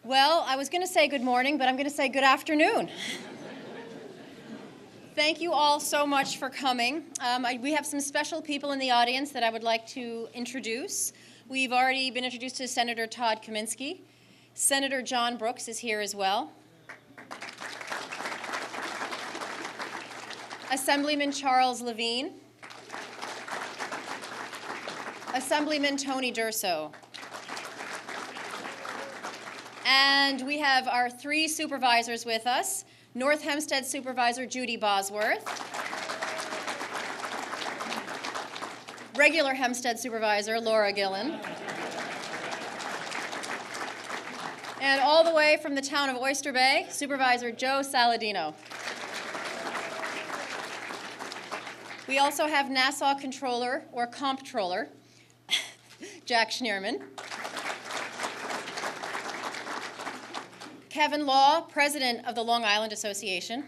Well, I was going to say good morning, but I'm going to say good afternoon. Thank you all so much for coming. We have some special people in the audience that I would like to introduce. We've already been introduced to Senator Todd Kaminsky. Senator John Brooks is here as well. Assemblyman Charles Levine. Assemblyman Tony Durso. And we have our three supervisors with us. North Hempstead Supervisor Judy Bosworth. Regular Hempstead Supervisor Laura Gillen. And all the way from the town of Oyster Bay, Supervisor Joe Saladino. We also have Nassau Controller, or Comptroller, Jack Schneerman. Kevin Law, President of the Long Island Association.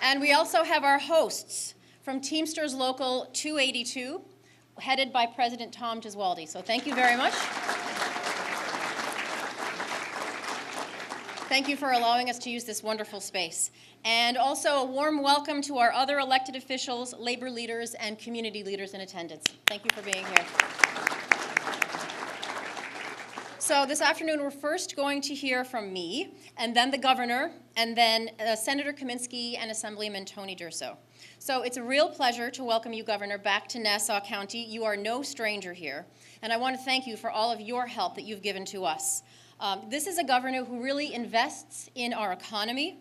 And we also have our hosts from Teamsters Local 282, headed by President Tom Gesualdi. So thank you very much. Thank you for allowing us to use this wonderful space. And also a warm welcome to our other elected officials, labor leaders, and community leaders in attendance. Thank you for being here. So this afternoon, we're first going to hear from me, and then the governor, and then Senator Kaminsky and Assemblyman Tony Durso. So it's a real pleasure to welcome you, Governor, back to Nassau County. You are no stranger here, and I want to thank you for all of your help that you've given to us. This is a governor who really invests in our economy,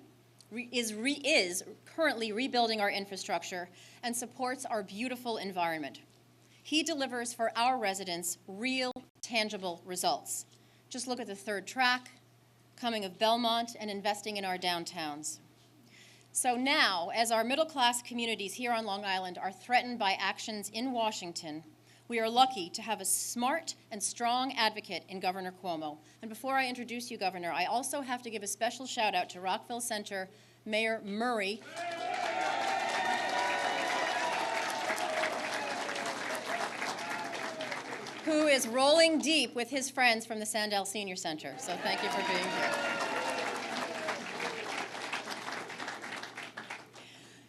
is currently rebuilding our infrastructure, and supports our beautiful environment. He delivers for our residents real, tangible results. Just look at the third track, coming of Belmont, and investing in our downtowns. So now, as our middle-class communities here on Long Island are threatened by actions in Washington, we are lucky to have a smart and strong advocate in Governor Cuomo. And before I introduce you, Governor, I also have to give a special shout out to Rockville Center Mayor Murray. Who is rolling deep with his friends from the Sandell Senior Center. So thank you for being here.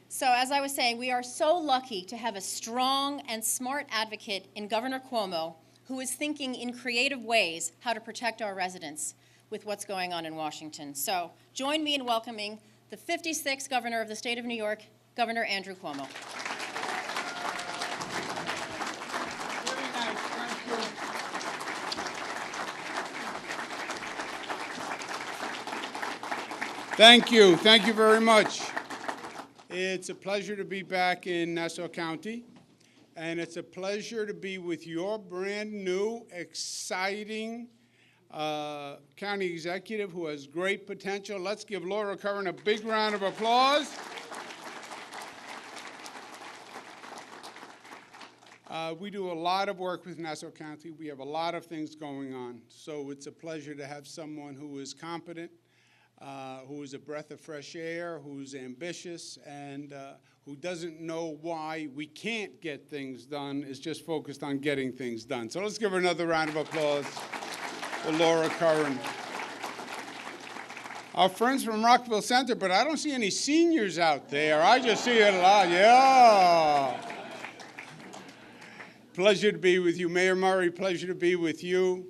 So as I was saying, we are so lucky to have a strong and smart advocate in Governor Cuomo who is thinking in creative ways how to protect our residents with what's going on in Washington. So join me in welcoming the 56th Governor of the state of New York, Governor Andrew Cuomo. Thank you. Thank you very much. It's a pleasure to be back in Nassau County, and it's a pleasure to be with your brand new, exciting county executive who has great potential. Let's give Laura Curran a big round of applause. We do a lot of work with Nassau County. We have a lot of things going on, so it's a pleasure to have someone who is competent, who is a breath of fresh air, who's ambitious, and who doesn't know why we can't get things done, is just focused on getting things done. So let's give her another round of applause for Laura Curran. Our friends from Rockville Center, but I don't see any seniors out there. I just see a lot, yeah. Pleasure to be with you. Mayor Murray, pleasure to be with you.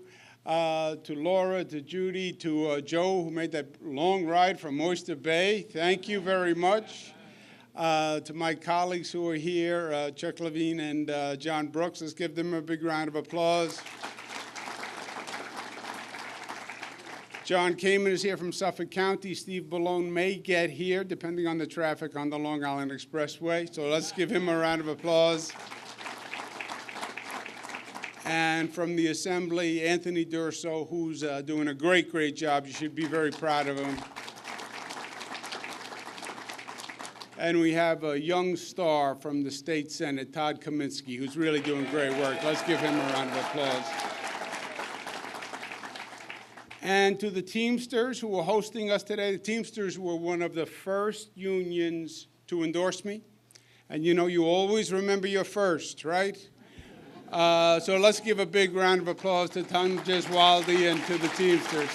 To Laura, to Judy, to Joe, who made that long ride from Oyster Bay. Thank you very much. To my colleagues who are here, Chuck Levine and John Brooks. Let's give them a big round of applause. John Kamen is here from Suffolk County. Steve Ballone may get here, depending on the traffic on the Long Island Expressway. So let's give him a round of applause. And from the Assembly, Anthony Durso, who's doing a great, great job. You should be very proud of him. And we have a young star from the State Senate, Todd Kaminsky, who's really doing great work. Let's give him a round of applause. And to the Teamsters who are hosting us today, the Teamsters were one of the first unions to endorse me. And you know, you always remember your first, right? So let's give a big round of applause to Tun Jeswaldi and to the Teamsters.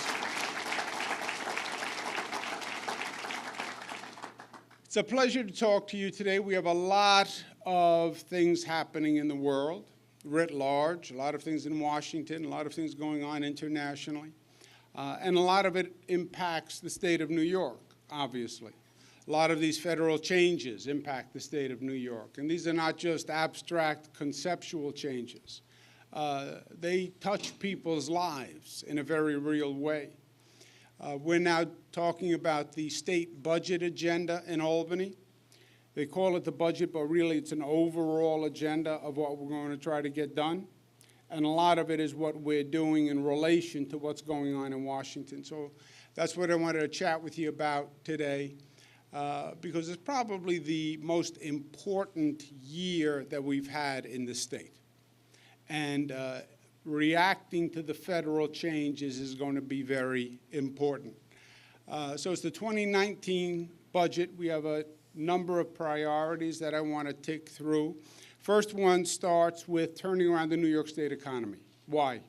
It's a pleasure to talk to you today. We have a lot of things happening in the world, writ large, a lot of things in Washington, a lot of things going on internationally, and a lot of it impacts the state of New York, obviously. A lot of these federal changes impact the state of New York, and these are not just abstract conceptual changes. They touch people's lives in a very real way. We're now talking about the state budget agenda in Albany. They call it the budget, but really it's an overall agenda of what we're going to try to get done. And a lot of it is what we're doing in relation to what's going on in Washington. So that's what I wanted to chat with you about today, because it's probably the most important year that we've had in the state. And reacting to the federal changes is going to be very important. So it's the 2019 budget. We have a number of priorities that I want to tick through. First one starts with turning around the New York State economy. Why?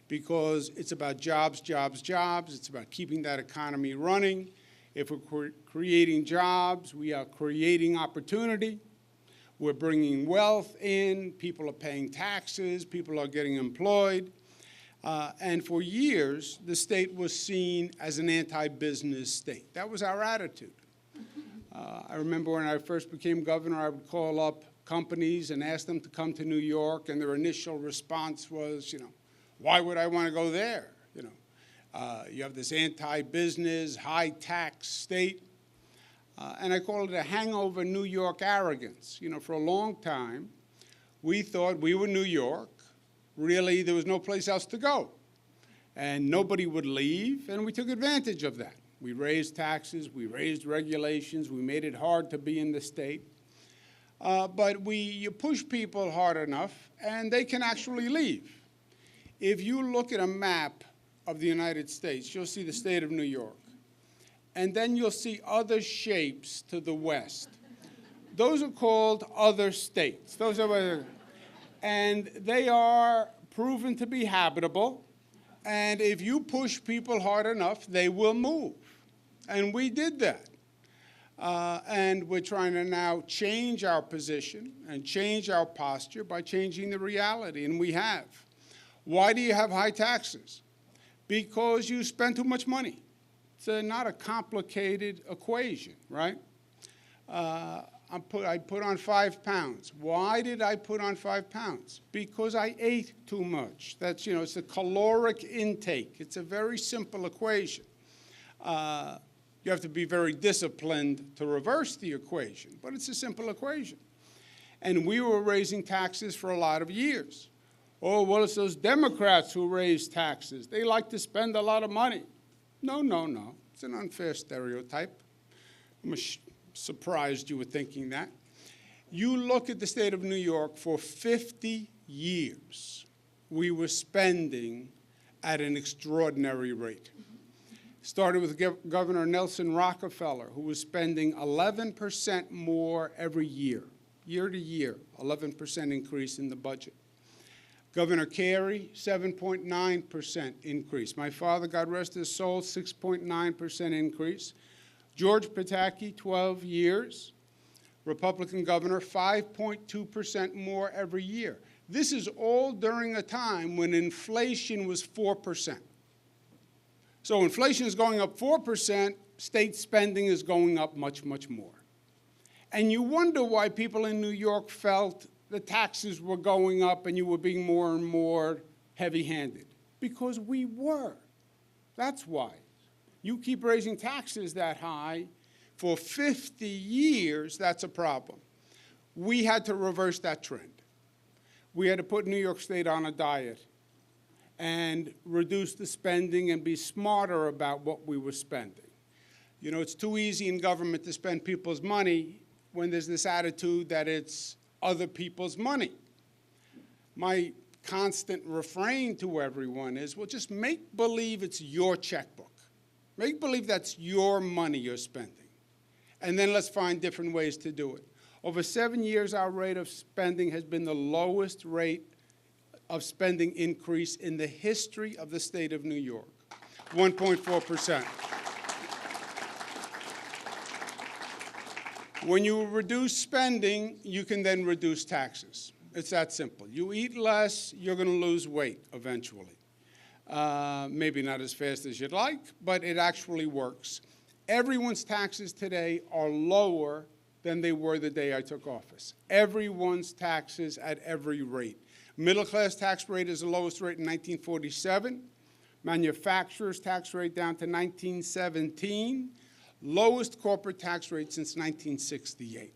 Because it's about jobs, jobs, jobs. It's about keeping that economy running. If we're creating jobs, we are creating opportunity. We're bringing wealth in, people are paying taxes, people are getting employed. And for years, the state was seen as an anti-business state. That was our attitude. I remember when I first became governor, I would call up companies and ask them to come to New York, and their initial response was, why would I want to go there? You have this anti-business, high-tax state. And I call it a hangover New York arrogance. For a long time, we thought we were New York. Really, there was no place else to go. And nobody would leave, and we took advantage of that. We raised taxes, we raised regulations, we made it hard to be in the state. But you push people hard enough, and they can actually leave. If you look at a map of the United States, you'll see the state of New York. And then you'll see other shapes to the west. Those are called other states. And they are proven to be habitable. And if you push people hard enough, they will move. And we did that. And we're trying to now change our position and change our posture by changing the reality, and we have. Why do you have high taxes? Because you spend too much money. It's not a complicated equation, right? I put on 5 pounds. Why did I put on 5 pounds? Because I ate too much. That's, it's a caloric intake. It's a very simple equation. You have to be very disciplined to reverse the equation, but it's a simple equation. And we were raising taxes for a lot of years. Oh, well, it's those Democrats who raise taxes. They like to spend a lot of money. No, no, no. It's an unfair stereotype. I'm surprised you were thinking that. You look at the state of New York, for 50 years, we were spending at an extraordinary rate. Started with Governor Nelson Rockefeller, who was spending 11% more every year to year, 11% increase in the budget. Governor Carey, 7.9% increase. My father, God rest his soul, 6.9% increase. George Pataki, 12 years. Republican governor, 5.2% more every year. This is all during a time when inflation was 4%. So inflation is going up 4%, state spending is going up much, much more. And you wonder why people in New York felt the taxes were going up and you were being more and more heavy-handed. Because we were. That's why. You keep raising taxes that high for 50 years, that's a problem. We had to reverse that trend. We had to put New York State on a diet and reduce the spending and be smarter about what we were spending. It's too easy in government to spend people's money when there's this attitude that it's other people's money. My constant refrain to everyone is, well, just make believe it's your checkbook. Make believe that's your money you're spending. And then let's find different ways to do it. Over 7 years, our rate of spending has been the lowest rate of spending increase in the history of the state of New York, 1.4%. When you reduce spending, you can then reduce taxes. It's that simple. You eat less, you're going to lose weight eventually. Maybe not as fast as you'd like, but it actually works. Everyone's taxes today are lower than they were the day I took office. Everyone's taxes at every rate. Middle-class tax rate is the lowest rate in 1947. Manufacturer's tax rate down to 1917. Lowest corporate tax rate since 1968.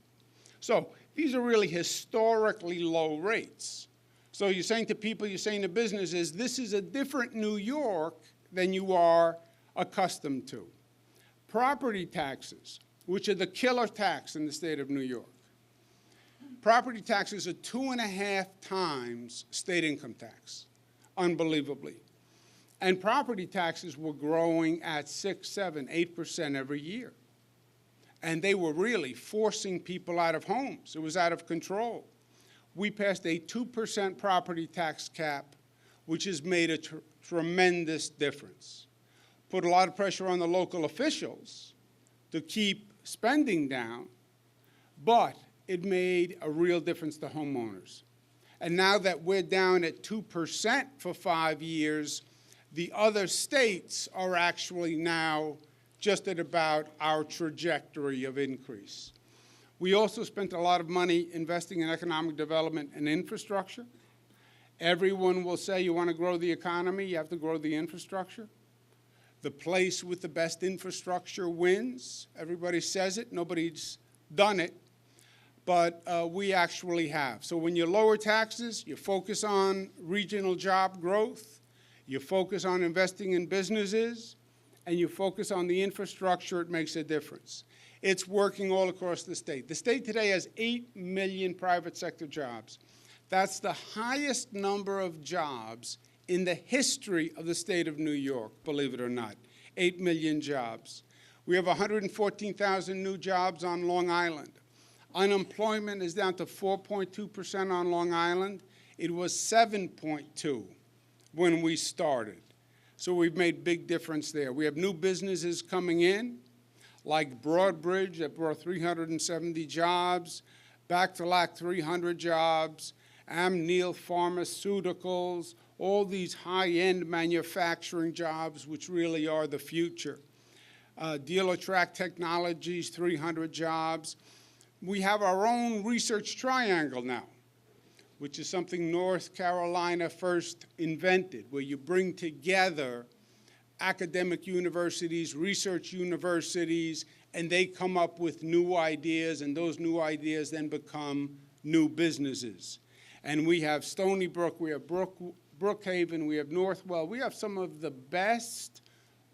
So these are really historically low rates. So you're saying to people, you're saying to businesses, this is a different New York than you are accustomed to. Property taxes, which are the killer tax in the state of New York. Property taxes are 2.5 times state income tax, unbelievably. And property taxes were growing at 6, 7, 8% every year. And they were really forcing people out of homes. It was out of control. We passed a 2% property tax cap, which has made a tremendous difference. Put a lot of pressure on the local officials to keep spending down, but it made a real difference to homeowners. And now that we're down at 2% for 5 years, the other states are actually now just at about our trajectory of increase. We also spent a lot of money investing in economic development and infrastructure. Everyone will say you want to grow the economy, you have to grow the infrastructure. The place with the best infrastructure wins. Everybody says it, nobody's done it, but we actually have. So when you lower taxes, you focus on regional job growth, you focus on investing in businesses, and you focus on the infrastructure, it makes a difference. It's working all across the state. The state today has 8 million private sector jobs. That's the highest number of jobs in the history of the state of New York, believe it or not, 8 million jobs. We have 114,000 new jobs on Long Island. Unemployment is down to 4.2% on Long Island. It was 7.2 when we started. So we've made big difference there. We have new businesses coming in, like Broadbridge that brought 370 jobs, Bactolac 300 jobs, Amneal Pharmaceuticals, all these high-end manufacturing jobs which really are the future. Dealertrack Technologies, 300 jobs. We have our own research triangle now, which is something North Carolina first invented, where you bring together academic universities, research universities, and they come up with new ideas, and those new ideas then become new businesses. And we have Stony Brook, we have Brookhaven, we have Northwell. We have some of the best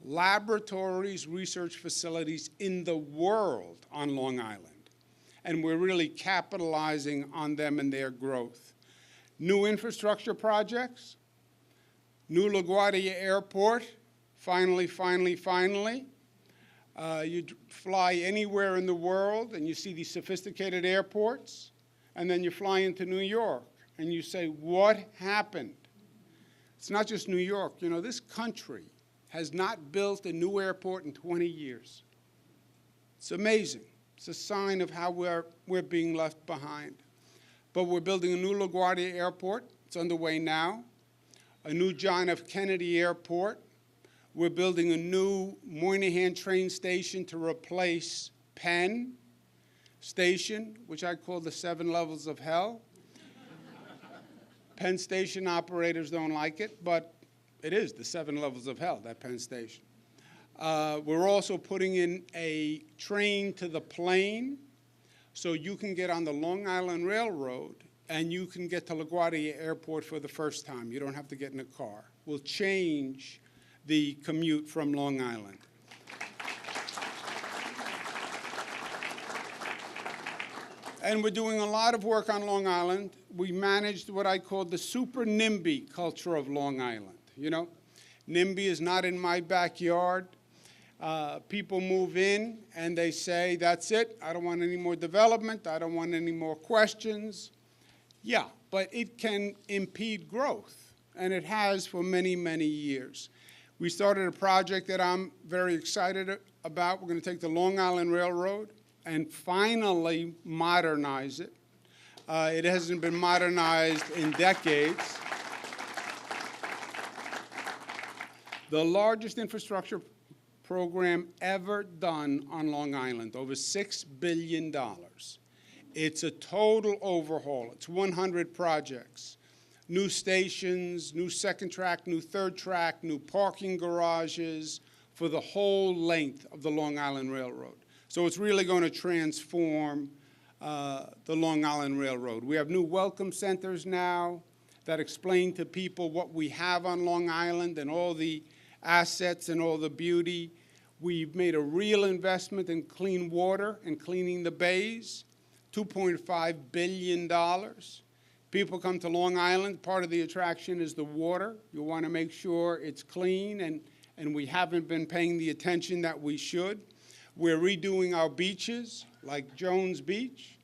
laboratories, research facilities in the world on Long Island. And we're really capitalizing on them and their growth. New infrastructure projects, new LaGuardia Airport, finally. You fly anywhere in the world and you see these sophisticated airports, and then you fly into New York and you say, what happened? It's not just New York. You know, this country has not built a new airport in 20 years. It's amazing. It's a sign of how we're being left behind. But we're building a new LaGuardia Airport. It's underway now. A new John F. Kennedy Airport. We're building a new Moynihan train station to replace Penn Station, which I call the 7 levels of hell. Penn Station operators don't like it, but it is the 7 levels of hell, that Penn Station. We're also putting in a train to the plane, so you can get on the Long Island Railroad and you can get to LaGuardia Airport for the first time. You don't have to get in a car. We'll change the commute from Long Island. And we're doing a lot of work on Long Island. We managed what I call the super NIMBY culture of Long Island. You know, NIMBY is not in my backyard. People move in and they say, that's it, I don't want any more development, I don't want any more questions. Yeah, but it can impede growth, and it has for many, many years. We started a project that I'm very excited about. We're going to take the Long Island Railroad and finally modernize it. It hasn't been modernized in decades. The largest infrastructure program ever done on Long Island, over $6 billion. It's a total overhaul. It's 100 projects. New stations, new second track, new third track, new parking garages for the whole length of the Long Island Railroad. So it's really going to transform the Long Island Railroad. We have new welcome centers now that explain to people what we have on Long Island and all the assets and all the beauty. We've made a real investment in clean water and cleaning the bays, $2.5 billion. People come to Long Island. Part of the attraction is the water. You want to make sure it's clean, and we haven't been paying the attention that we should. We're redoing our beaches, like Jones Beach,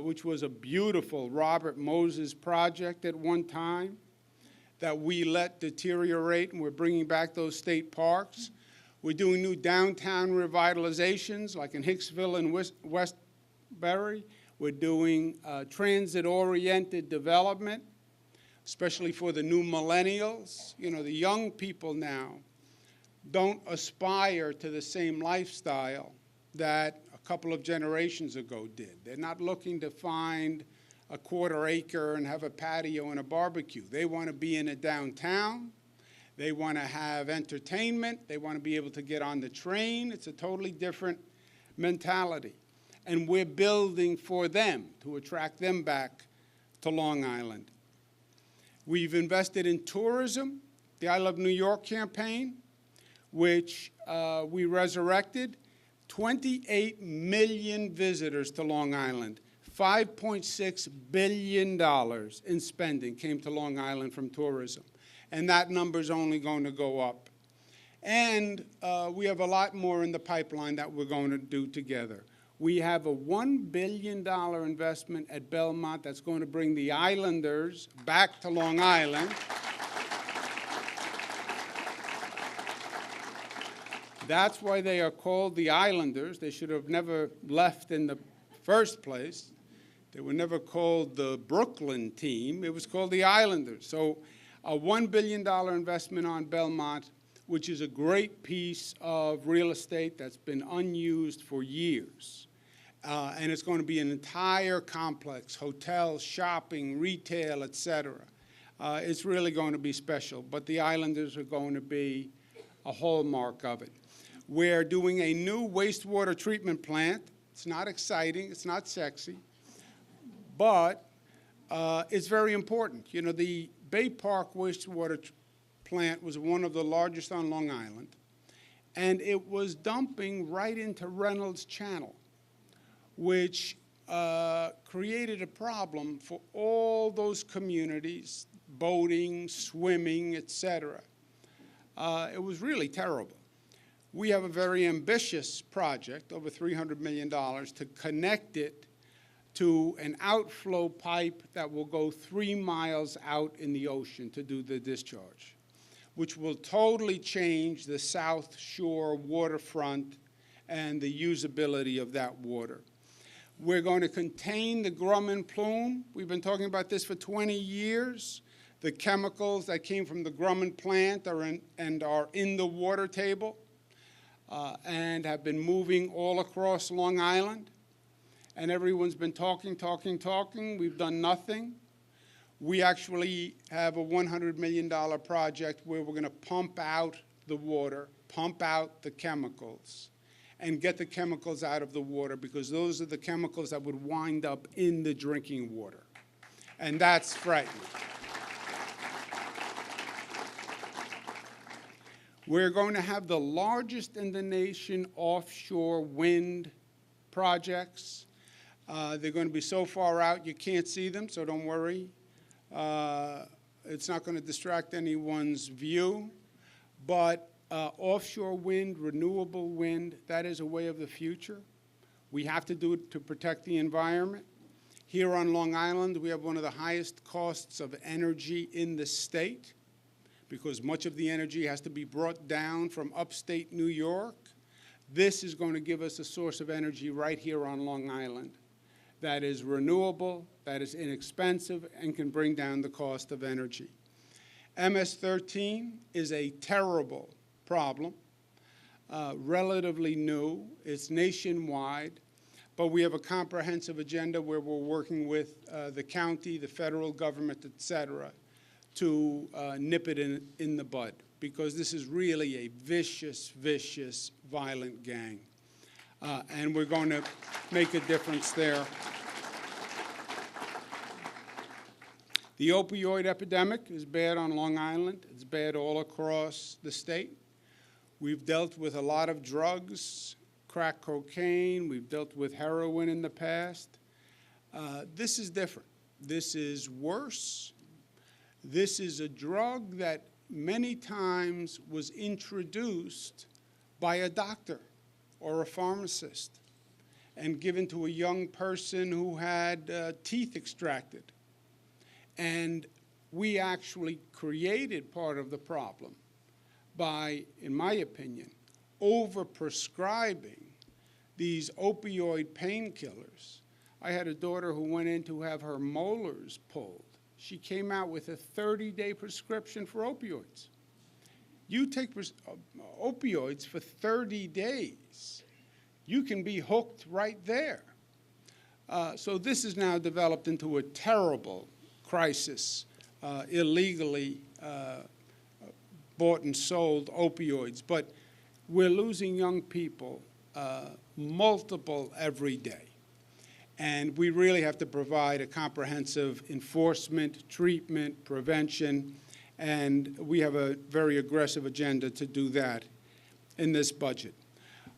which was a beautiful Robert Moses project at one time that we let deteriorate, and we're bringing back those state parks. We're doing new downtown revitalizations, like in Hicksville and Westbury. We're doing transit-oriented development, especially for the new millennials. You know, the young people now don't aspire to the same lifestyle that a couple of generations ago did. They're not looking to find a quarter acre and have a patio and a barbecue. They want to be in a downtown. They want to have entertainment. They want to be able to get on the train. It's a totally different mentality. And we're building for them to attract them back to Long Island. We've invested in tourism, the I Love New York campaign, which we resurrected. 28 million visitors to Long Island. $5.6 billion in spending came to Long Island from tourism. And that number's only going to go up. And we have a lot more in the pipeline that we're going to do together. We have a $1 billion investment at Belmont that's going to bring the Islanders back to Long Island. That's why they are called the Islanders. They should have never left in the first place. They were never called the Brooklyn team. It was called the Islanders. So a $1 billion investment on Belmont, which is a great piece of real estate that's been unused for years. And it's going to be an entire complex, hotels, shopping, retail, et cetera. It's really going to be special. But the Islanders are going to be a hallmark of it. We're doing a new wastewater treatment plant. It's not exciting. It's not sexy. But it's very important. You know, the Bay Park wastewater plant was one of the largest on Long Island. And it was dumping right into Reynolds Channel, which created a problem for all those communities, boating, swimming, et cetera. It was really terrible. We have a very ambitious project, over $300 million, to connect it to an outflow pipe that will go 3 miles out in the ocean to do the discharge, which will totally change the South Shore waterfront and the usability of that water. We're going to contain the Grumman plume. We've been talking about this for 20 years. The chemicals that came from the Grumman plant are in the water table and have been moving all across Long Island. And everyone's been talking. We've done nothing. We actually have a $100 million project where we're going to pump out the water, pump out the chemicals, and get the chemicals out of the water, because those are the chemicals that would wind up in the drinking water. And that's frightening. We're going to have the largest in the nation offshore wind projects. They're going to be so far out you can't see them, so don't worry. It's not going to distract anyone's view. But offshore wind, renewable wind, that is a way of the future. We have to do it to protect the environment. Here on Long Island, we have one of the highest costs of energy in the state because much of the energy has to be brought down from upstate New York. This is going to give us a source of energy right here on Long Island that is renewable, that is inexpensive, and can bring down the cost of energy. MS-13 is a terrible problem, relatively new. It's nationwide, but we have a comprehensive agenda where we're working with the county, the federal government, et cetera, to nip it in the bud, because this is really a vicious, vicious, violent gang. And we're going to make a difference there. The opioid epidemic is bad on Long Island. It's bad all across the state. We've dealt with a lot of drugs, crack cocaine. We've dealt with heroin in the past. This is different. This is worse. This is a drug that many times was introduced by a doctor or a pharmacist and given to a young person who had teeth extracted. And we actually created part of the problem by, in my opinion, overprescribing these opioid painkillers. I had a daughter who went in to have her molars pulled. She came out with a 30-day prescription for opioids. You take opioids for 30 days. You can be hooked right there. So this has now developed into a terrible crisis, illegally bought and sold opioids. But we're losing young people, multiple every day. And we really have to provide a comprehensive enforcement, treatment, prevention, and we have a very aggressive agenda to do that in this budget.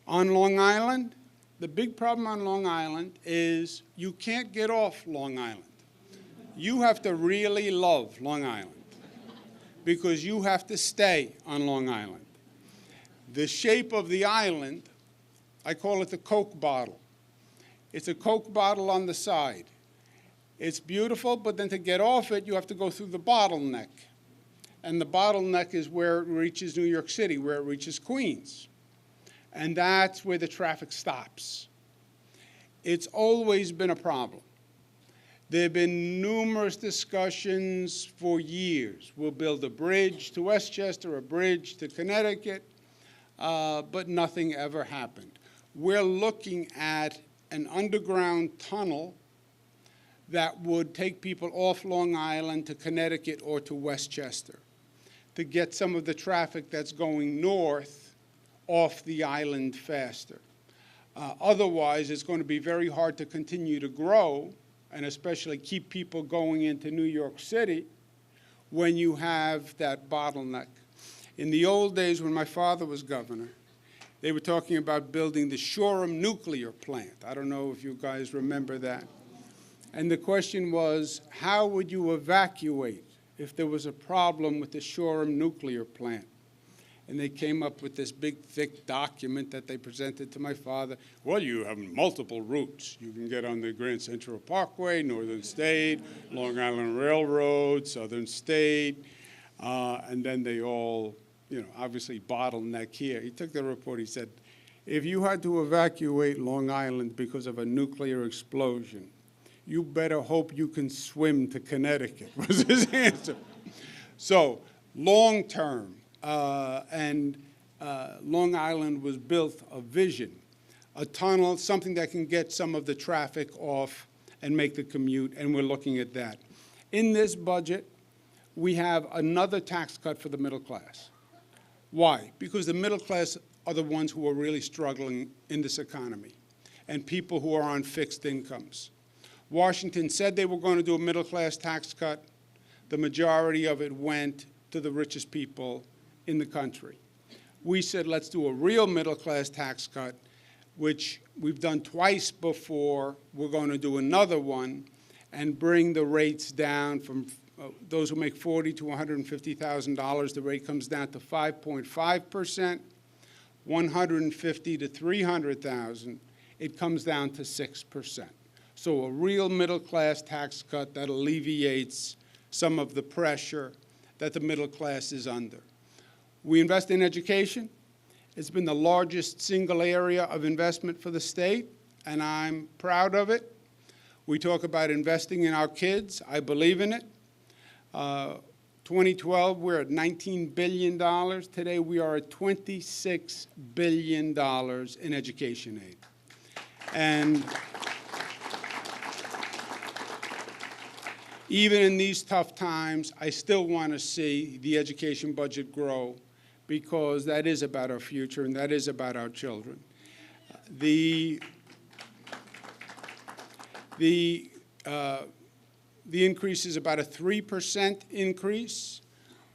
On Long Island, the big problem on Long Island is you can't get off Long Island. You have to really love Long Island because you have to stay on Long Island. The shape of the island, I call it the Coke bottle. It's a Coke bottle on the side. It's beautiful, but then to get off it, you have to go through the bottleneck. And the bottleneck is where it reaches New York City, where it reaches Queens. And that's where the traffic stops. It's always been a problem. There have been numerous discussions for years. We'll build a bridge to Westchester, a bridge to Connecticut, but nothing ever happened. We're looking at an underground tunnel that would take people off Long Island to Connecticut or to Westchester to get some of the traffic that's going north off the island faster. Otherwise, it's going to be very hard to continue to grow and especially keep people going into New York City when you have that bottleneck. In the old days when my father was governor, they were talking about building the Shoreham nuclear plant. I don't know if you guys remember that. And the question was, how would you evacuate if there was a problem with the Shoreham nuclear plant? And they came up with this big, thick document that they presented to my father. Well, you have multiple routes. You can get on the Grand Central Parkway, Northern State, Long Island Railroad, Southern State, and then they all, obviously bottleneck here. He took the report, he said, if you had to evacuate Long Island because of a nuclear explosion, you better hope you can swim to Connecticut, was his answer. So, long term, Long Island was built a vision, a tunnel, something that can get some of the traffic off and make the commute, and we're looking at that. In this budget, we have another tax cut for the middle class. Why? Because the middle class are the ones who are really struggling in this economy, and people who are on fixed incomes. Washington said they were going to do a middle class tax cut. The majority of it went to the richest people in the country. We said, let's do a real middle-class tax cut, which we've done twice before. We're going to do another one and bring the rates down from those who make $40,000 to $150,000. The rate comes down to 5.5%. $150,000 to $300,000, it comes down to 6%. So a real middle-class tax cut that alleviates some of the pressure that the middle class is under. We invest in education. It's been the largest single area of investment for the state, and I'm proud of it. We talk about investing in our kids. I believe in it. 2012, we're at $19 billion. Today, we are at $26 billion in education aid. And even in these tough times, I still want to see the education budget grow, because that is about our future and that is about our children. The increase is about a 3% increase,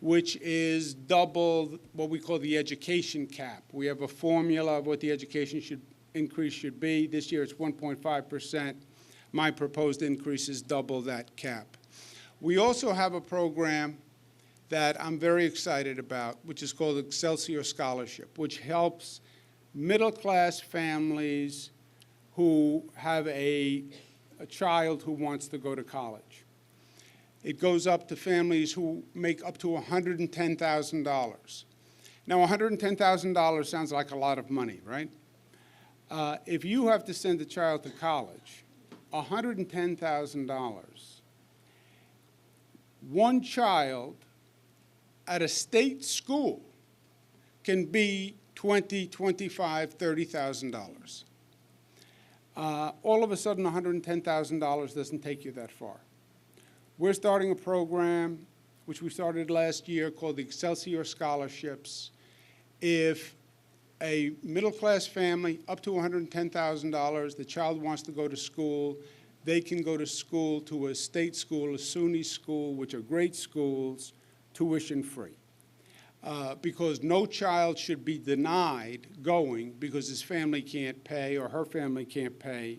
which is double what we call the education cap. We have a formula of what the education increase should be. This year it's 1.5%. My proposed increase is double that cap. We also have a program that I'm very excited about, which is called Excelsior Scholarship, which helps middle-class families who have a child who wants to go to college. It goes up to families who make up to $110,000. Now, $110,000 sounds like a lot of money, right? If you have to send a child to college, $110,000, one child at a state school can be $20,000, $25,000, $30,000. All of a sudden, $110,000 doesn't take you that far. We're starting a program, which we started last year, called the Excelsior Scholarships. If a middle-class family, up to $110,000, the child wants to go to school, they can go to school, to a state school, a SUNY school, which are great schools, tuition-free. Because no child should be denied going because his family can't pay or her family can't pay.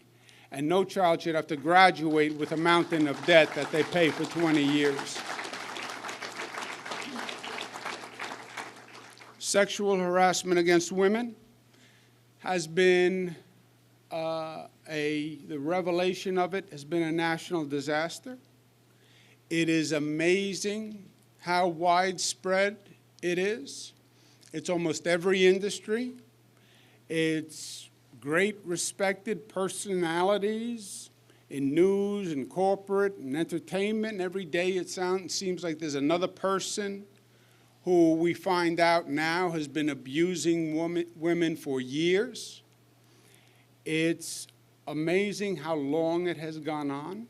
And no child should have to graduate with a mountain of debt that they pay for 20 years. Sexual harassment against women has been the revelation of it has been a national disaster. It is amazing how widespread it is. It's almost every industry. It's great respected personalities in news and corporate and entertainment. Every day it seems like there's another person who we find out now has been abusing women for years. It's amazing how long it has gone on.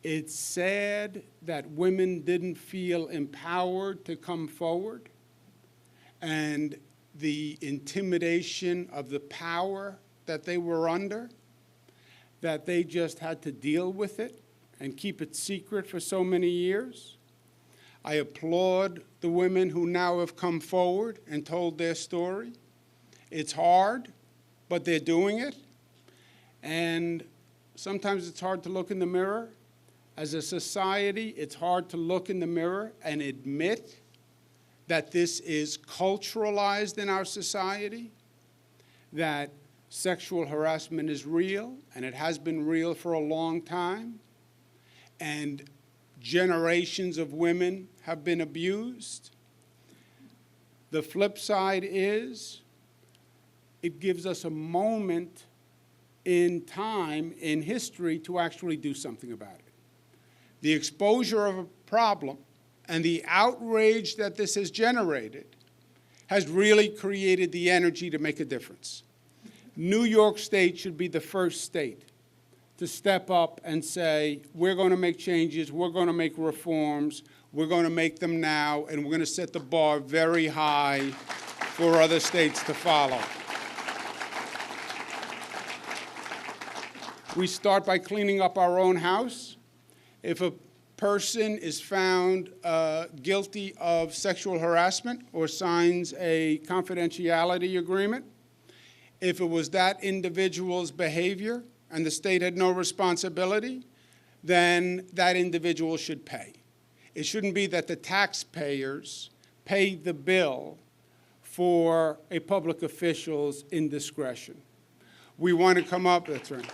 It's sad that women didn't feel empowered to come forward, and the intimidation of the power that they were under, that they just had to deal with it and keep it secret for so many years. I applaud the women who now have come forward and told their story. It's hard, but they're doing it. And sometimes it's hard to look in the mirror. As a society, it's hard to look in the mirror and admit that this is culturalized in our society, that sexual harassment is real, and it has been real for a long time, and generations of women have been abused. The flip side is it gives us a moment in time, in history, to actually do something about it. The exposure of a problem and the outrage that this has generated has really created the energy to make a difference. New York State should be the first state to step up and say, we're going to make changes, we're going to make reforms, we're going to make them now, and we're going to set the bar very high for other states to follow. We start by cleaning up our own house. If a person is found guilty of sexual harassment or signs a confidentiality agreement, if it was that individual's behavior and the state had no responsibility, then that individual should pay. It shouldn't be that the taxpayers pay the bill for a public official's indiscretion. We want to come up, that's right.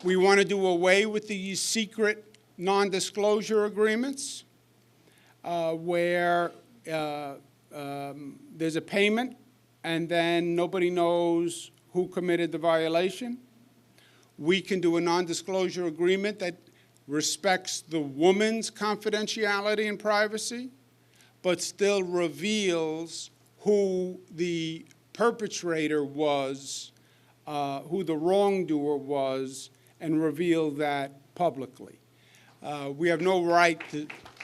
We want to do away with these secret non-disclosure agreements where there's a payment and then nobody knows who committed the violation. We can do a non-disclosure agreement that respects the woman's confidentiality and privacy, but still reveals who the perpetrator was, who the wrongdoer was, and reveal that publicly. We have no right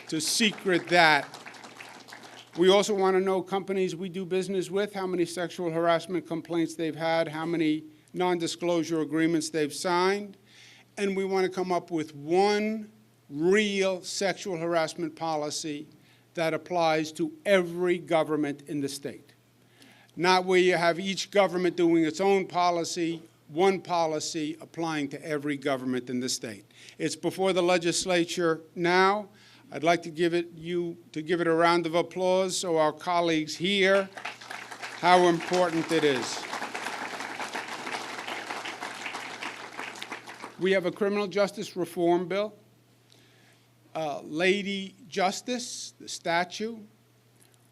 to secret that. We also want to know companies we do business with, how many sexual harassment complaints they've had, how many non-disclosure agreements they've signed, and we want to come up with one real sexual harassment policy that applies to every government in the state. Not where you have each government doing its own policy, one policy applying to every government in the state. It's before the legislature now. I'd like to give it a round of applause so our colleagues hear how important it is. We have a criminal justice reform bill. Lady Justice, the statue,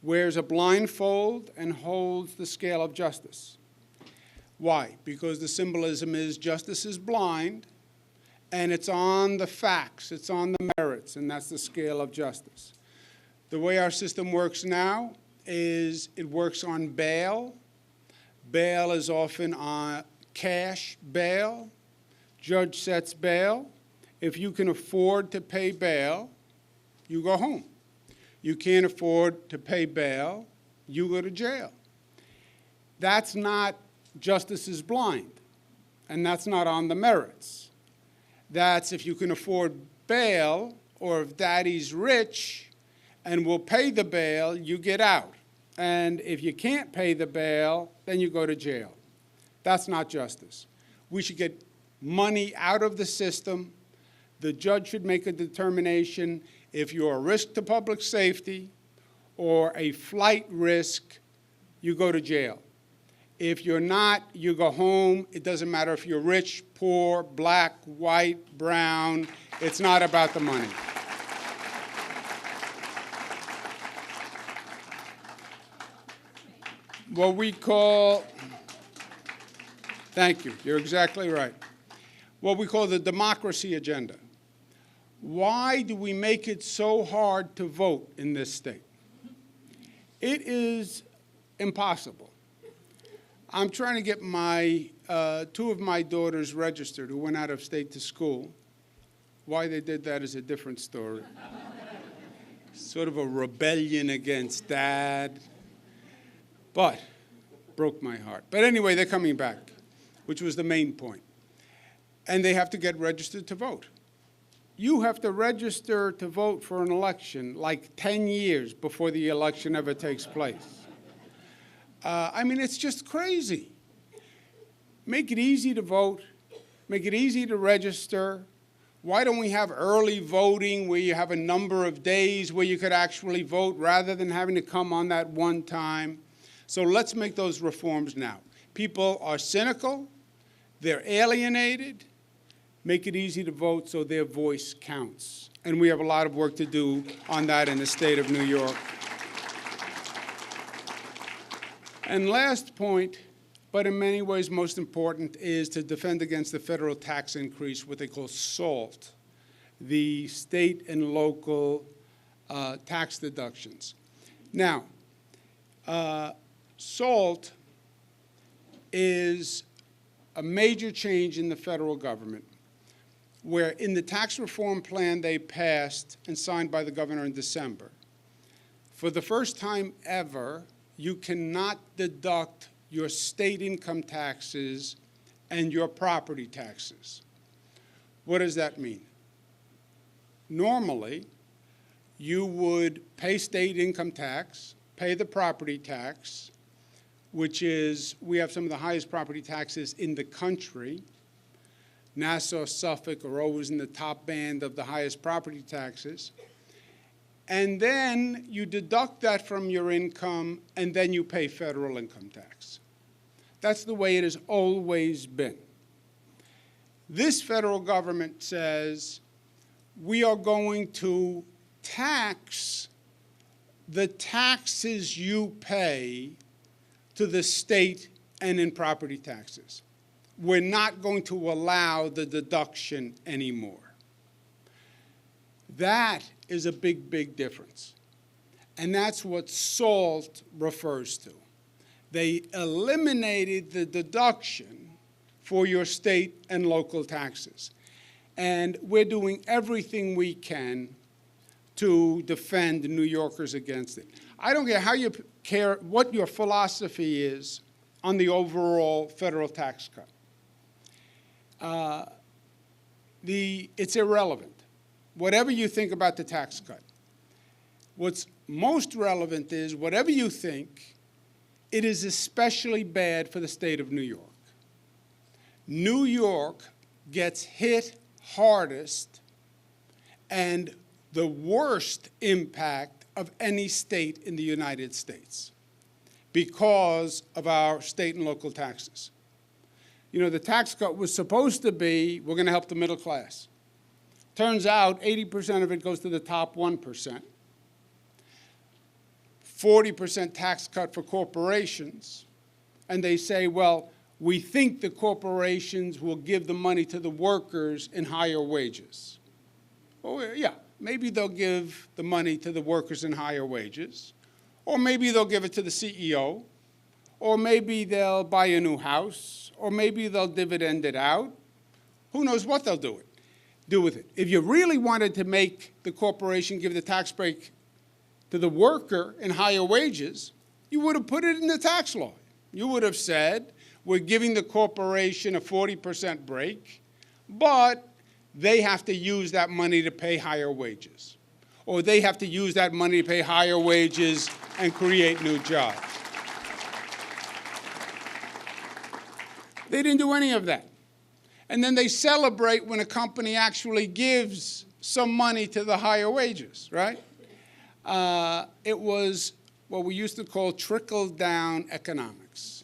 wears a blindfold and holds the scale of justice. Why? Because the symbolism is justice is blind, and it's on the facts, it's on the merits, and that's the scale of justice. The way our system works now is it works on bail. Bail is often on cash bail. Judge sets bail. If you can afford to pay bail, you go home. You can't afford to pay bail, you go to jail. That's not justice is blind, and that's not on the merits. That's if you can afford bail, or if daddy's rich and will pay the bail, you get out. And if you can't pay the bail, then you go to jail. That's not justice. We should get money out of the system. The judge should make a determination if you're a risk to public safety or a flight risk, you go to jail. If you're not, you go home. It doesn't matter if you're rich, poor, black, white, brown. It's not about the money. What we call, thank you, you're exactly right. What we call the democracy agenda. Why do we make it so hard to vote in this state? It is impossible. I'm trying to get two of my daughters registered who went out of state to school. Why they did that is a different story. Sort of a rebellion against Dad, but broke my heart. But anyway, they're coming back, which was the main point. And they have to get registered to vote. You have to register to vote for an election like 10 years before the election ever takes place. I mean, it's just crazy. Make it easy to vote. Make it easy to register. Why don't we have early voting where you have a number of days where you could actually vote rather than having to come on that one time? So let's make those reforms now. People are cynical. They're alienated. Make it easy to vote so their voice counts. And we have a lot of work to do on that in the state of New York. And last point, but in many ways most important, is to defend against the federal tax increase, what they call SALT, the state and local tax deductions. Now, SALT is a major change in the federal government, where in the tax reform plan they passed and signed by the governor in December, for the first time ever, you cannot deduct your state income taxes and your property taxes. What does that mean? Normally, you would pay state income tax, pay the property tax, which is, we have some of the highest property taxes in the country. Nassau, Suffolk are always in the top band of the highest property taxes. And then you deduct that from your income, and then you pay federal income tax. That's the way it has always been. This federal government says we are going to tax the taxes you pay to the state and in property taxes. We're not going to allow the deduction anymore. That is a big, big difference. And that's what SALT refers to. They eliminated the deduction for your state and local taxes. And we're doing everything we can to defend New Yorkers against it. I don't care how you care what your philosophy is on the overall federal tax cut. It's irrelevant, whatever you think about the tax cut. What's most relevant is, whatever you think, it is especially bad for the state of New York. New York gets hit hardest and the worst impact of any state in the United States because of our state and local taxes. You know, the tax cut was supposed to be, we're going to help the middle class. Turns out 80% of it goes to the top 1%. 40% tax cut for corporations. And they say, well, we think the corporations will give the money to the workers in higher wages. Oh, yeah, maybe they'll give the money to the workers in higher wages. Or maybe they'll give it to the CEO. Or maybe they'll buy a new house. Or maybe they'll dividend it out. Who knows what they'll do with it. If you really wanted to make the corporation give the tax break to the worker in higher wages, you would have put it in the tax law. You would have said, we're giving the corporation a 40% break, but they have to use that money to pay higher wages. Or they have to use that money to pay higher wages and create new jobs. They didn't do any of that. And then they celebrate when a company actually gives some money to the higher wages, right? It was what we used to call trickle-down economics.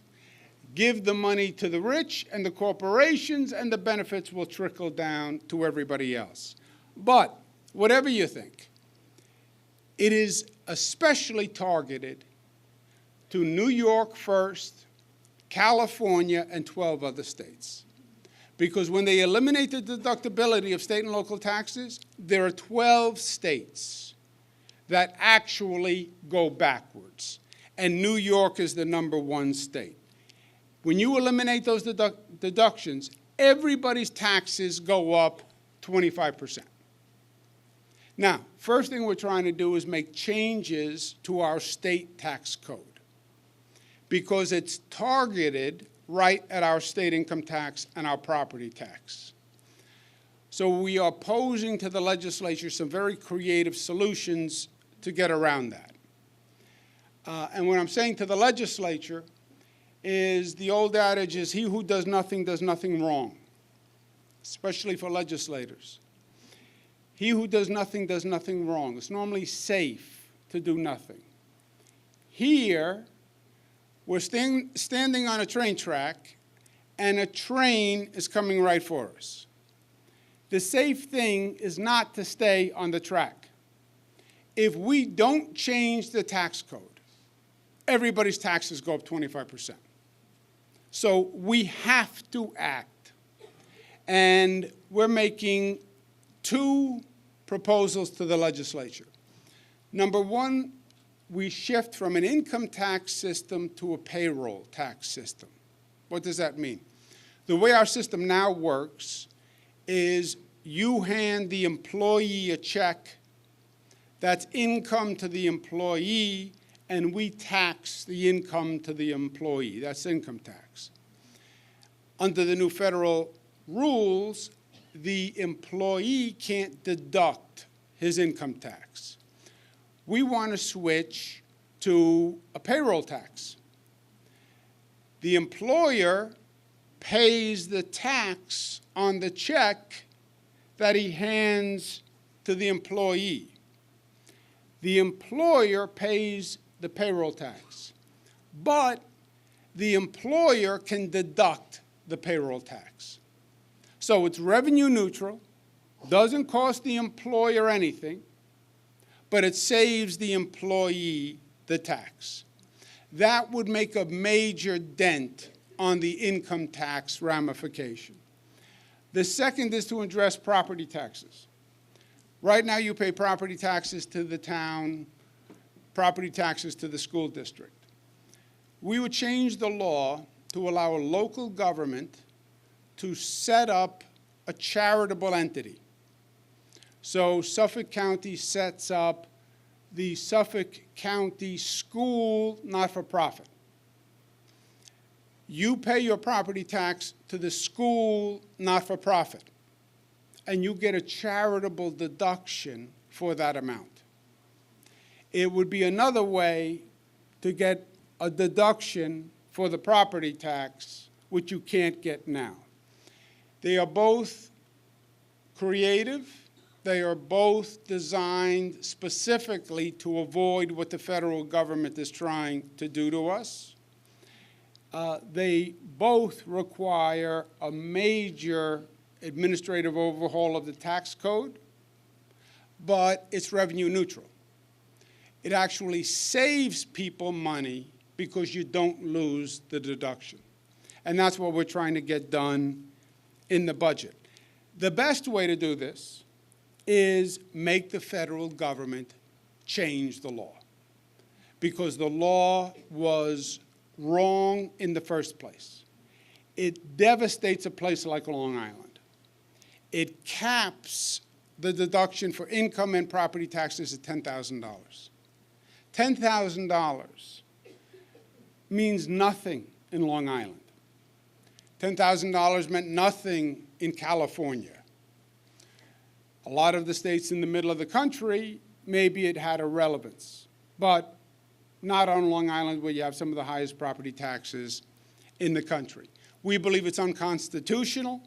Give the money to the rich and the corporations, and the benefits will trickle down to everybody else. But whatever you think, it is especially targeted to New York first, California, and 12 other states. Because when they eliminate the deductibility of state and local taxes, there are 12 states that actually go backwards. And New York is the #1 state. When you eliminate those deductions, everybody's taxes go up 25%. Now, first thing we're trying to do is make changes to our state tax code, because it's targeted right at our state income tax and our property tax. So we are posing to the legislature some very creative solutions to get around that. And what I'm saying to the legislature is, the old adage is, he who does nothing wrong, especially for legislators. He who does nothing wrong. It's normally safe to do nothing. Here, we're standing on a train track, and a train is coming right for us. The safe thing is not to stay on the track. If we don't change the tax code, everybody's taxes go up 25%. So we have to act. And we're making 2 proposals to the legislature. Number 1, we shift from an income tax system to a payroll tax system. What does that mean? The way our system now works is you hand the employee a check that's income to the employee, and we tax the income to the employee. That's income tax. Under the new federal rules, the employee can't deduct his income tax. We want to switch to a payroll tax. The employer pays the tax on the check that he hands to the employee. The employer pays the payroll tax, but the employer can deduct the payroll tax. So it's revenue neutral, doesn't cost the employer anything, but it saves the employee the tax. That would make a major dent on the income tax ramification. The second is to address property taxes. Right now, you pay property taxes to the town, property taxes to the school district. We would change the law to allow a local government to set up a charitable entity. So Suffolk County sets up the Suffolk County School Not-for-Profit. You pay your property tax to the school not-for-profit, and you get a charitable deduction for that amount. It would be another way to get a deduction for the property tax, which you can't get now. They are both creative. They are both designed specifically to avoid what the federal government is trying to do to us. They both require a major administrative overhaul of the tax code, but it's revenue neutral. It actually saves people money because you don't lose the deduction. And that's what we're trying to get done in the budget. The best way to do this is make the federal government change the law, because the law was wrong in the first place. It devastates a place like Long Island. It caps the deduction for income and property taxes at $10,000. $10,000 means nothing in Long Island. $10,000 meant nothing in California. A lot of the states in the middle of the country, maybe it had a relevance, but not on Long Island, where you have some of the highest property taxes in the country. We believe it's unconstitutional.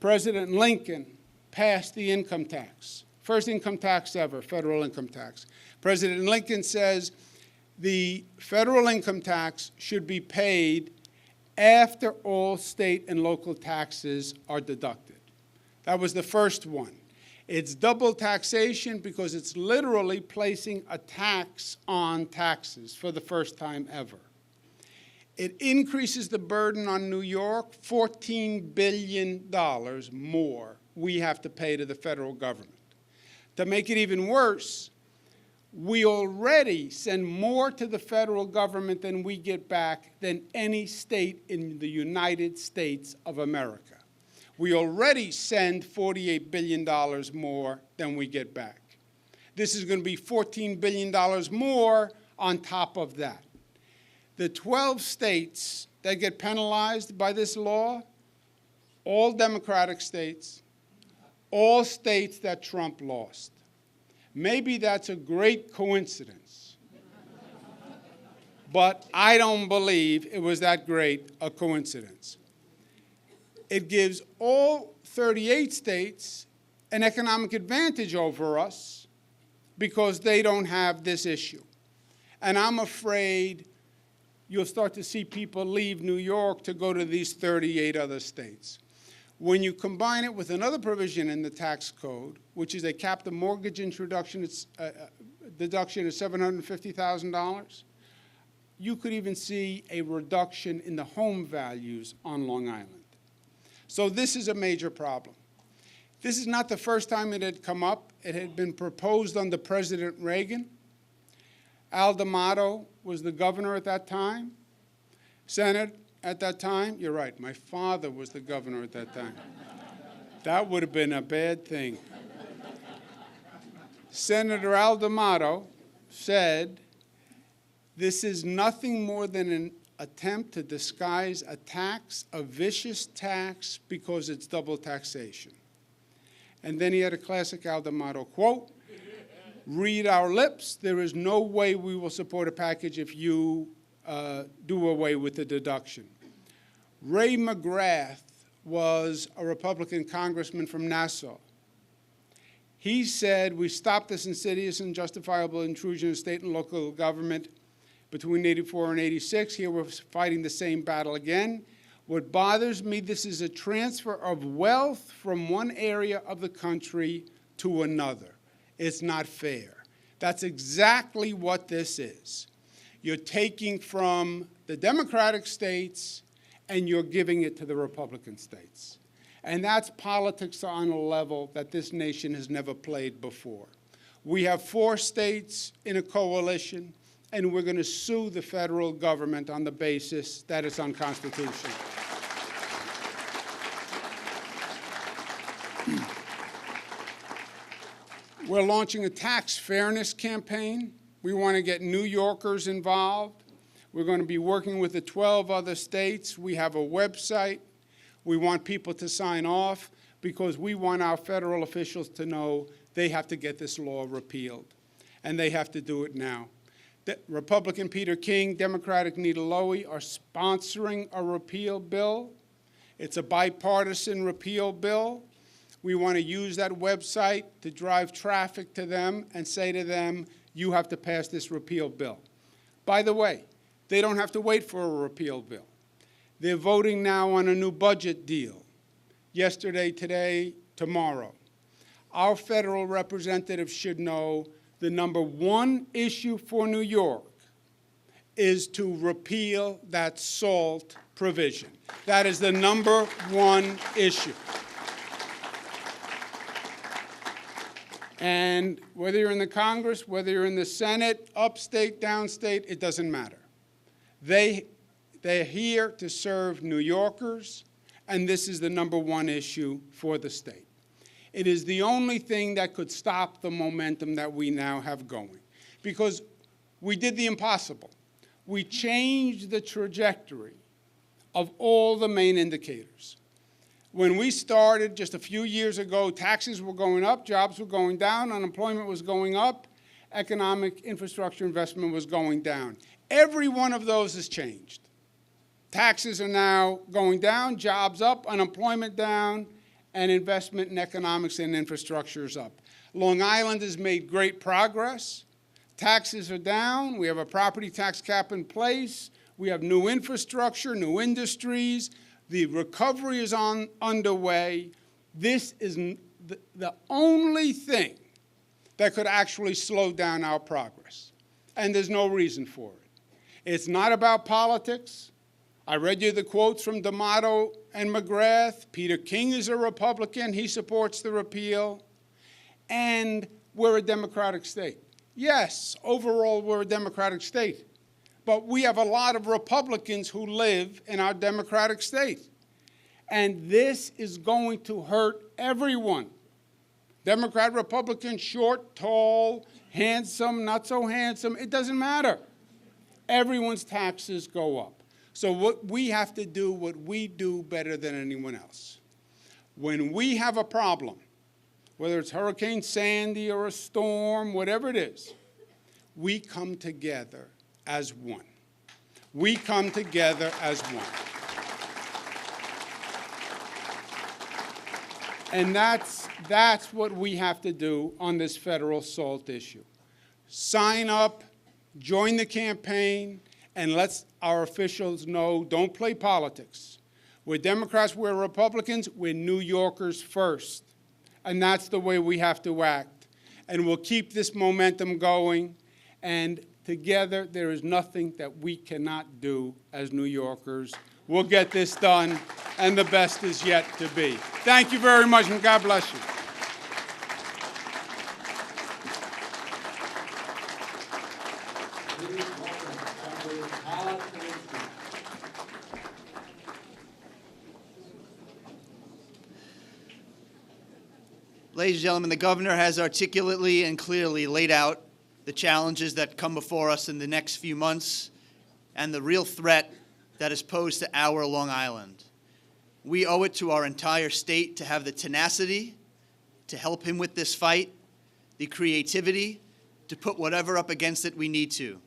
President Lincoln passed the income tax, first income tax ever, federal income tax. President Lincoln says the federal income tax should be paid after all state and local taxes are deducted. That was the first one. It's double taxation because it's literally placing a tax on taxes for the first time ever. It increases the burden on New York, $14 billion more we have to pay to the federal government. To make it even worse, we already send more to the federal government than we get back than any state in the United States of America. We already send $48 billion more than we get back. This is going to be $14 billion more on top of that. The 12 states that get penalized by this law, all Democratic states, all states that Trump lost. Maybe that's a great coincidence, but I don't believe it was that great a coincidence. It gives all 38 states an economic advantage over us because they don't have this issue. And I'm afraid you'll start to see people leave New York to go to these 38 other states. When you combine it with another provision in the tax code, which is a cap the mortgage deduction at $750,000, you could even see a reduction in the home values on Long Island. So this is a major problem. This is not the first time it had come up. It had been proposed under President Reagan. Al D'Amato was the governor at that time. Senate at that time. You're right, my father was the governor at that time. That would have been a bad thing. Senator Al D'Amato said, this is nothing more than an attempt to disguise a tax, a vicious tax, because it's double taxation. And then he had a classic Al D'Amato quote, read our lips, there is no way we will support a package if you do away with the deduction. Ray McGrath was a Republican congressman from Nassau. He said, we stopped this insidious and justifiable intrusion of state and local government between '84 and '86. Here we're fighting the same battle again. What bothers me, this is a transfer of wealth from one area of the country to another. It's not fair. That's exactly what this is. You're taking from the Democratic states and you're giving it to the Republican states. And that's politics on a level that this nation has never played before. We have 4 states in a coalition, and we're going to sue the federal government on the basis that it's unconstitutional. We're launching a tax fairness campaign. We want to get New Yorkers involved. We're going to be working with the 12 other states. We have a website. We want people to sign off because we want our federal officials to know they have to get this law repealed, and they have to do it now. Republican Peter King, Democratic Nita Lowey are sponsoring a repeal bill. It's a bipartisan repeal bill. We want to use that website to drive traffic to them and say to them, you have to pass this repeal bill. By the way, they don't have to wait for a repeal bill. They're voting now on a new budget deal. Yesterday, today, tomorrow. Our federal representatives should know the number 1 issue for New York is to repeal that SALT provision. That is the number 1 issue. And whether you're in the Congress, whether you're in the Senate, upstate, downstate, it doesn't matter. They're here to serve New Yorkers, and this is the number 1 issue for the state. It is the only thing that could stop the momentum that we now have going, because we did the impossible. We changed the trajectory of all the main indicators. When we started just a few years ago, taxes were going up, jobs were going down, unemployment was going up, economic infrastructure investment was going down. Every one of those has changed. Taxes are now going down, jobs up, unemployment down, and investment in economics and infrastructure is up. Long Island has made great progress. Taxes are down. We have a property tax cap in place. We have new infrastructure, new industries. The recovery is underway. This is the only thing that could actually slow down our progress, and there's no reason for it. It's not about politics. I read you the quotes from D'Amato and McGrath. Peter King is a Republican. He supports the repeal. And we're a Democratic state. Yes, overall we're a Democratic state. But we have a lot of Republicans who live in our Democratic state. And this is going to hurt everyone. Democrat, Republican, short, tall, handsome, not so handsome, it doesn't matter. Everyone's taxes go up. So what we have to do, what we do better than anyone else. When we have a problem, whether it's Hurricane Sandy or a storm, whatever it is, we come together as one. We come together as one. And that's what we have to do on this federal SALT issue. Sign up, join the campaign, and let our officials know, don't play politics. We're Democrats, we're Republicans, we're New Yorkers first. And that's the way we have to act. And we'll keep this momentum going. And together, there is nothing that we cannot do as New Yorkers. We'll get this done, and the best is yet to be. Thank you very much, and God bless you. Ladies and gentlemen, the governor has articulately and clearly laid out the challenges that come before us in the next few months and the real threat that is posed to our Long Island. We owe it to our entire state to have the tenacity to help him with this fight, the creativity to put whatever up against it we need to.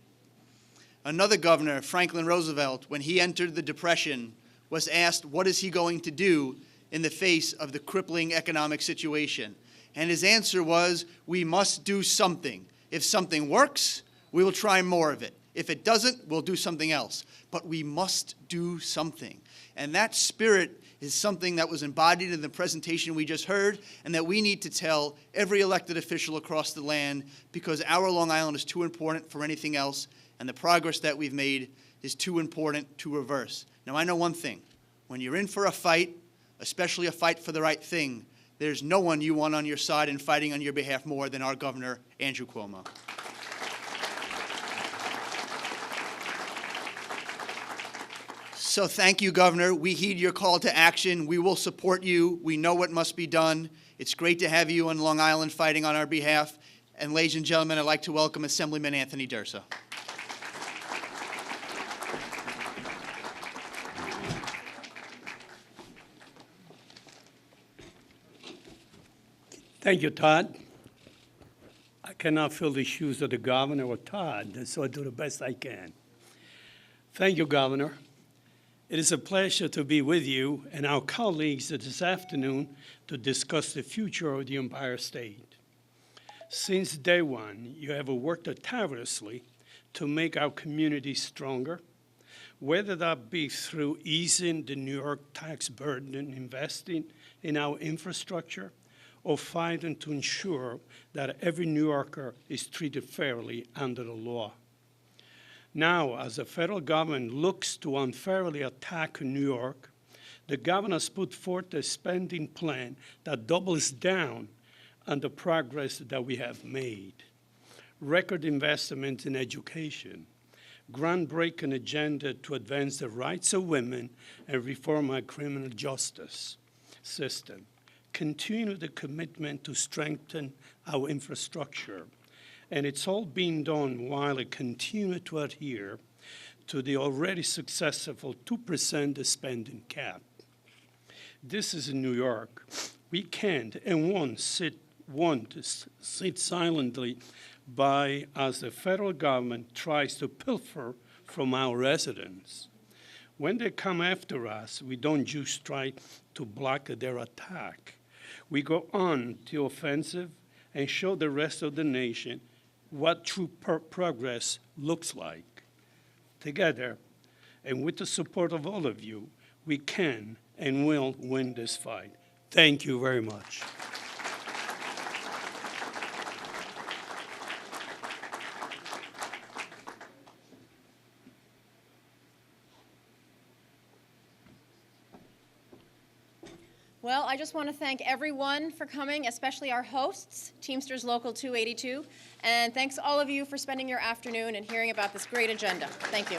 Another governor, Franklin Roosevelt, when he entered the Depression, was asked what is he going to do in the face of the crippling economic situation. And his answer was, we must do something. If something works, we will try more of it. If it doesn't, we'll do something else. But we must do something. And that spirit is something that was embodied in the presentation we just heard, and that we need to tell every elected official across the land, because our Long Island is too important for anything else, and the progress that we've made is too important to reverse. Now, I know one thing. When you're in for a fight, especially a fight for the right thing, there's no one you want on your side and fighting on your behalf more than our Governor, Andrew Cuomo. So thank you, Governor. We heed your call to action. We will support you. We know what must be done. It's great to have you on Long Island fighting on our behalf. And ladies and gentlemen, I'd like to welcome Assemblyman Anthony Durso. Thank you, Todd. I cannot fill the shoes of the governor or Todd, so I do the best I can. Thank you, Governor. It is a pleasure to be with you and our colleagues this afternoon to discuss the future of the Empire State. Since day one, you have worked tirelessly to make our community stronger, whether that be through easing the New York tax burden and investing in our infrastructure, or fighting to ensure that every New Yorker is treated fairly under the law. Now, as the federal government looks to unfairly attack New York, the governor has put forth a spending plan that doubles down on the progress that we have made. Record investments in education, groundbreaking agenda to advance the rights of women and reform our criminal justice system, continue the commitment to strengthen our infrastructure. And it's all being done while it continues to adhere to the already successful 2% spending cap. This is in New York. We can't and won't sit silently by as the federal government tries to pilfer from our residents. When they come after us, we don't just try to block their attack. We go on the offensive and show the rest of the nation what true progress looks like. Together, and with the support of all of you, we can and will win this fight. Thank you very much. Well, I just want to thank everyone for coming, especially our hosts, Teamsters Local 282, and thanks all of you for spending your afternoon and hearing about this great agenda. Thank you.